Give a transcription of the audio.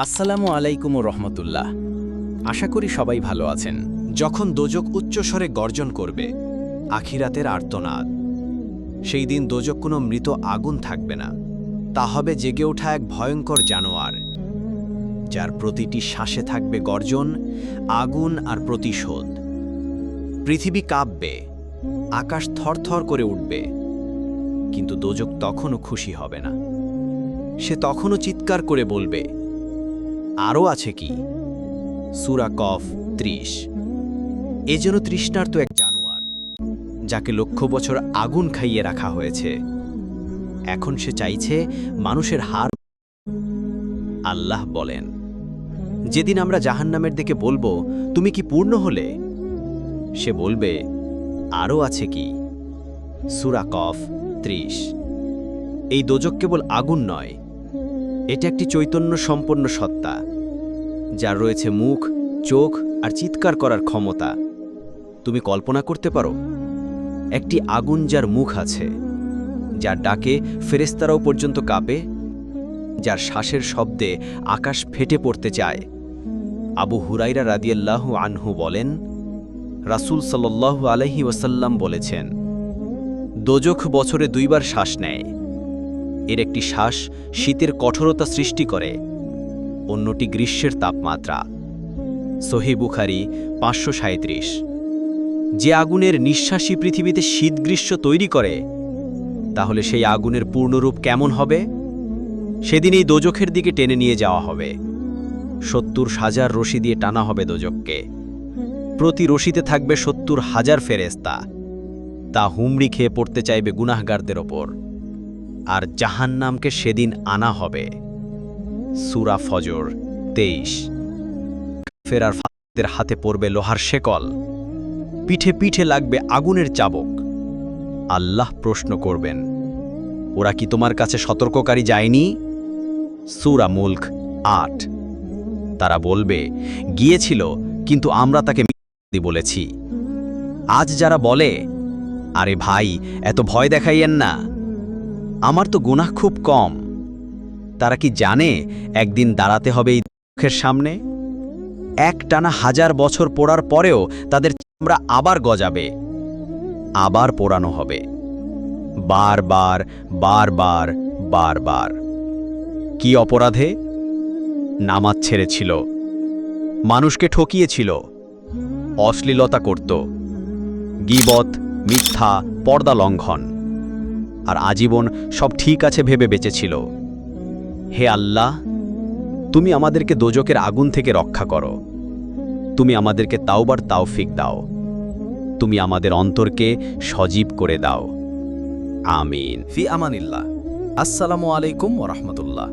আসসালামু আলাইকুম রহমতুল্লাহ। আশা করি সবাই ভালো আছেন। যখন দোজক উচ্চস্বরে গর্জন করবে, আখিরাতের আর্তনাদ, সেই দিন দোজক কোনো মৃত আগুন থাকবে না। তা হবে জেগে ওঠা এক ভয়ঙ্কর জানোয়ার, যার প্রতিটি শ্বাসে থাকবে গর্জন, আগুন আর প্রতিশোধ। পৃথিবী কাঁপবে, আকাশ থরথর করে উঠবে, কিন্তু দোজক তখনও খুশি হবে না। সে তখনও চিৎকার করে বলবে, আরও আছে কি? সূরা কফ 30। এ যেন তৃষ্ণার্ত এক জানোয়ার, যাকে লক্ষ বছর আগুন খাইয়ে রাখা হয়েছে। এখন সে চাইছে মানুষের হার। আল্লাহ বলেন, যেদিন আমরা জাহান্নামের দিকে বলবো, তুমি কি পূর্ণ হলে? সে বলবে, আরও আছে কি? সূরা কফ 30। এই দোজক কেবল আগুন নয়, এটা একটি চৈতন্য সম্পন্ন সত্তা, যার রয়েছে মুখ, চোখ আর চিৎকার করার ক্ষমতা। তুমি কল্পনা করতে পারো, একটি আগুন যার মুখ আছে, যার ডাকে ফেরেশতারাও পর্যন্ত কাঁপে, যার শ্বাসের শব্দে আকাশ ফেটে পড়তে চায়। আবু হুরাইরা রাদিয়াল্লাহু আনহু বলেন, রাসূল সাল্লাল্লাহু আলাইহি ওয়াসাল্লাম বলেছেন, দোজখ বছরে 2 বার শ্বাস নেয়। এর একটি শ্বাস শীতের কঠোরতা সৃষ্টি করে, অন্যটি গ্রীষ্মের তাপমাত্রা। সহিহ বুখারী 537। যে আগুনের নিঃশ্বাসী পৃথিবীতে শীত গ্রীষ্ম তৈরি করে, তাহলে সেই আগুনের পূর্ণরূপ কেমন হবে? সেদিন এই দোজখের দিকে টেনে নিয়ে যাওয়া হবে। 70,000 রশি দিয়ে টানা হবে দোজখকে। প্রতি রশিতে থাকবে 70,000 ফেরেশতা। তা হুমড়ি খেয়ে পড়তে চাইবে গুনাহগারদের ওপর। আর জাহান্নামকে সেদিন আনা হবে। সূরা ফজর 23। ফেরার ফাদের হাতে পড়বে লোহার শেকল, পিঠে পিঠে লাগবে আগুনের চাবক। আল্লাহ প্রশ্ন করবেন, ওরা কি তোমার কাছে সতর্ককারী যায়নি? সূরা মুলক 8। তারা বলবে, গিয়েছিল, কিন্তু আমরা তাকে মিথ্যাবাদী বলেছি। আজ যারা বলে, আরে ভাই, এত ভয় দেখাইয়েন না, আমার তো গুনাহ খুব কম, তারা কি জানে একদিন দাঁড়াতে হবে এই দুঃখের সামনে? একটানা 1000 বছর পোড়ার পরেও তাদের চামড়া আবার গজাবে, আবার পোড়ানো হবে, বারবার বারবার বারবার। কি অপরাধে? নামাজ ছেড়েছিল, মানুষকে ঠকিয়েছিল, অশ্লীলতা করত, গীবত, মিথ্যা, পর্দা লঙ্ঘন, আর আজীবন সব ঠিক আছে ভেবে বেঁচেছিল। হে আল্লাহ, তুমি আমাদেরকে দোজকের আগুন থেকে রক্ষা করো। তুমি আমাদেরকে তাওবার তাওফিক দাও। তুমি আমাদের অন্তরকে সজীব করে দাও। আমিন। ফি আমানিল্লাহ। আসসালামু আলাইকুম ওয়া রাহমাতুল্লাহ।